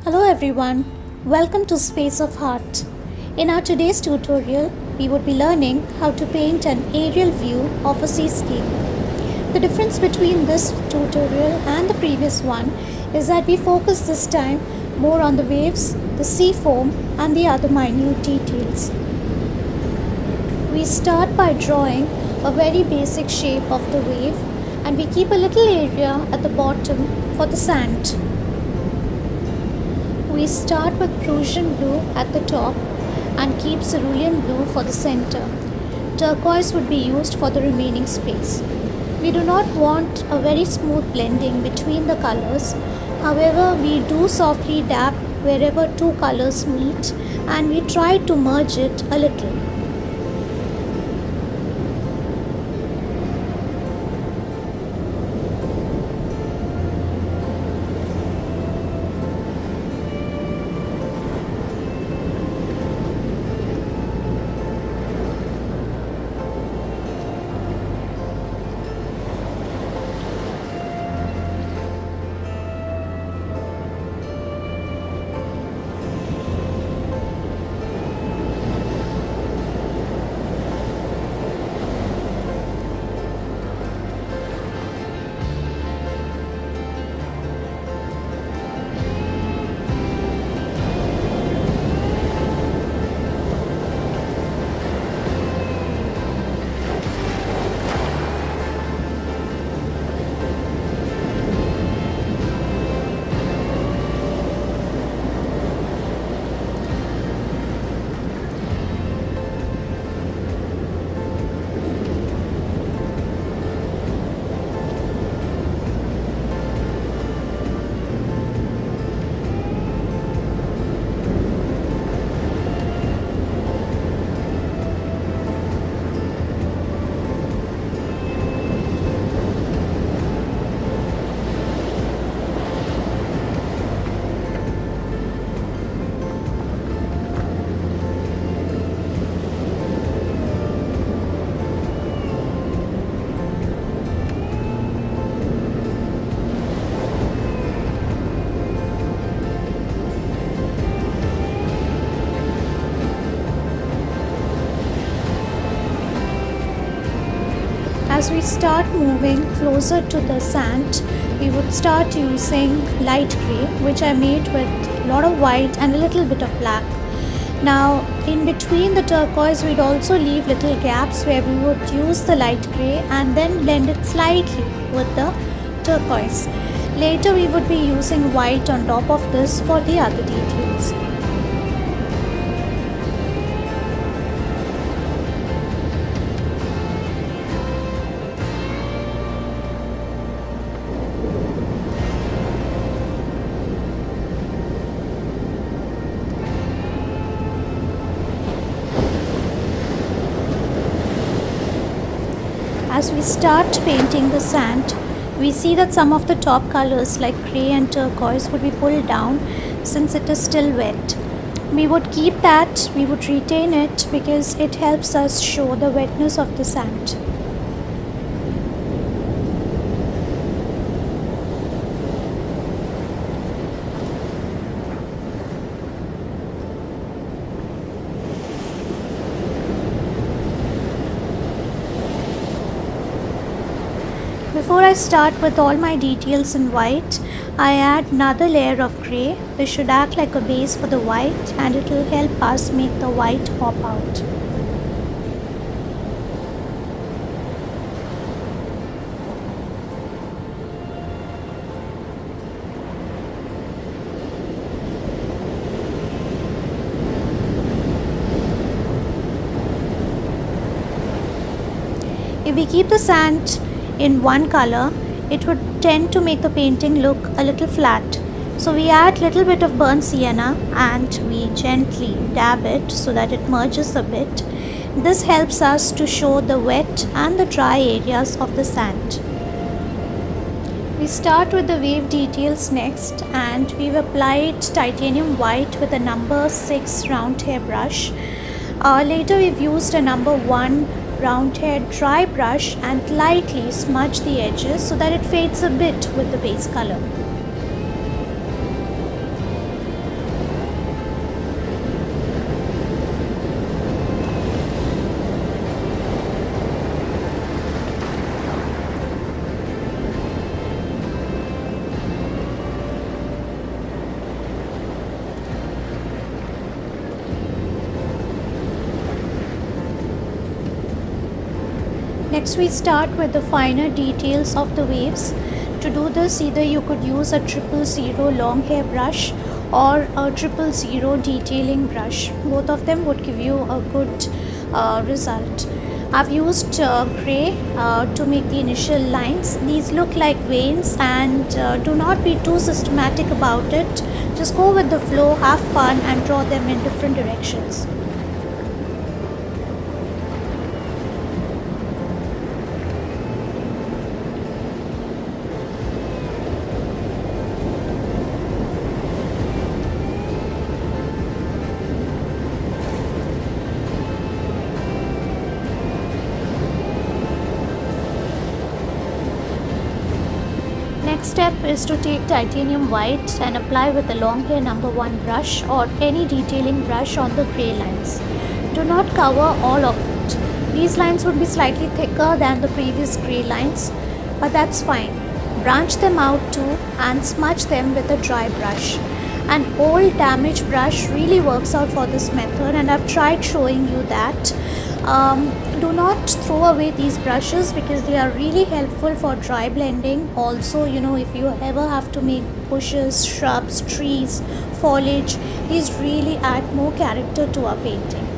Hello everyone, welcome to Space of Heart. In our today's tutorial, we would be learning how to paint an aerial view of a seascape. The difference between this tutorial and the previous one is that we focus this time more on the waves, the sea foam and the other minute details. We start by drawing a very basic shape of the wave and we keep a little area at the bottom for the sand. We start with Prussian blue at the top and keep cerulean blue for the center. Turquoise would be used for the remaining space. We do not want a very smooth blending between the colors. However, we do softly dab wherever two colors meet and we try to merge it a little. As we start moving closer to the sand, we would start using light grey, which I made with a lot of white and a little bit of black. Now, in between the turquoise, we'd also leave little gaps where we would use the light grey and then blend it slightly with the turquoise. Later, we would be using white on top of this for the other details. As we start painting the sand, we see that some of the top colors like grey and turquoise would be pulled down since it is still wet. We would keep that, we would retain it because it helps us show the wetness of the sand. Before I start with all my details in white, I add another layer of grey. This should act like a base for the white and it will help us make the white pop out. If we keep the sand in one color, it would tend to make the painting look a little flat. So we add little bit of burnt sienna and we gently dab it so that it merges a bit. This helps us to show the wet and the dry areas of the sand. We start with the wave details next and we've applied titanium white with a number 6 round hair brush. Later we've used a number 1 round hair dry brush and lightly smudge the edges so that it fades a bit with the base color. Next we start with the finer details of the waves. To do this, either you could use a 000 long hair brush or a 000 detailing brush. Both of them would give you a good result. I've used grey to make the initial lines. These look like veins, and do not be too systematic about it. Just go with the flow, have fun, and draw them in different directions. Next step is to take titanium white and apply with the long hair number 1 brush or any detailing brush on the grey lines. Do not cover all of it. These lines would be slightly thicker than the previous grey lines, but that's fine. Branch them out too and smudge them with a dry brush. An old damaged brush really works out for this method, and I've tried showing you that. Do not throw away these brushes because they are really helpful for dry blending. Also, if you ever have to make bushes, shrubs, trees, foliage, these really add more character to our painting.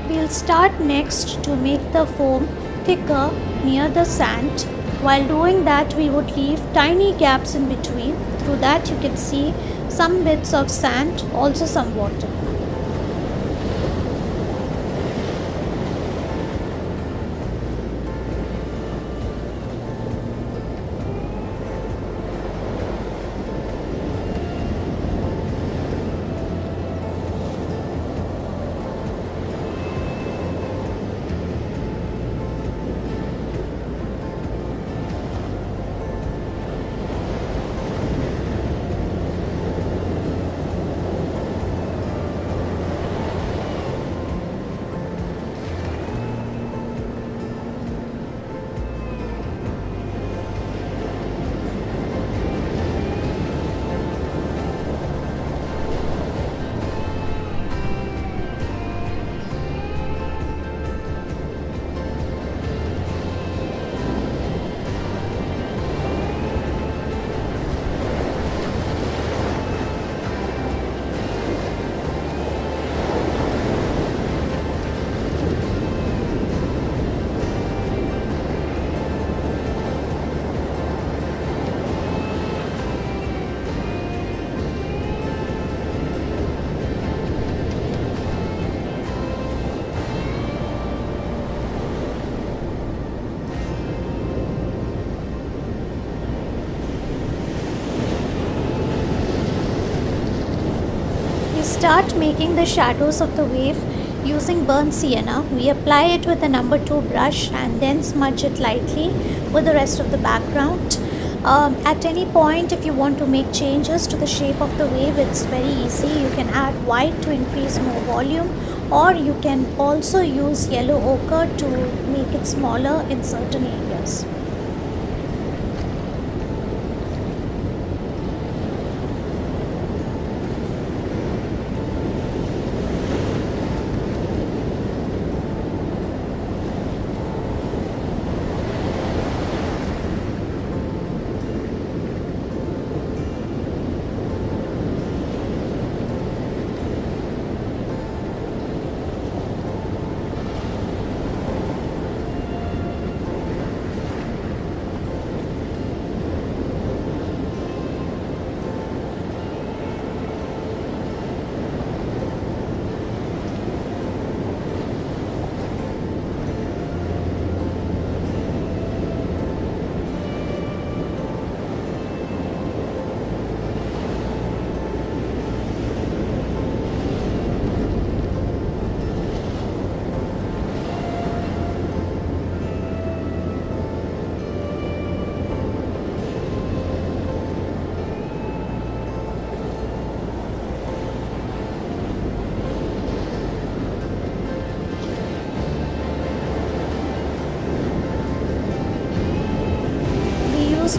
We'll start next to make the foam thicker near the sand. While doing that, we would leave tiny gaps in between. Through that you can see some bits of sand, also some water. Start making the shadows of the wave using burnt sienna, we apply it with a number 2 brush and then smudge it lightly with the rest of the background. At any point, if you want to make changes to the shape of the wave, it's very easy. You can add white to increase more volume, or you can also use yellow ochre to make it smaller in certain areas.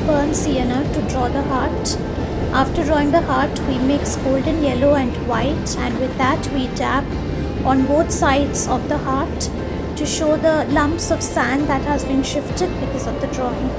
Burnt sienna to draw the heart. After drawing the heart, we mix golden yellow and white, and with that we dab on both sides of the heart to show the lumps of sand that has been shifted because of the drawing.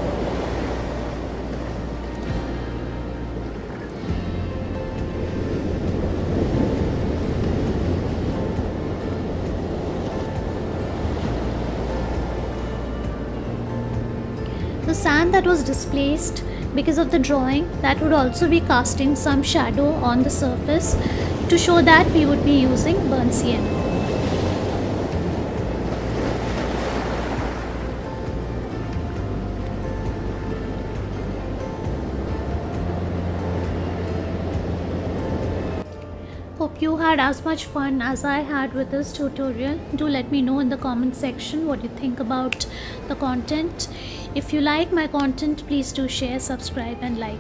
The sand that was displaced because of the drawing, that would also be casting some shadow on the surface to show that we would be using burnt sienna. Hope you had as much fun as I had with this tutorial. Do let me know in the comment section what you think about the content. If you like my content, please do share, subscribe and like.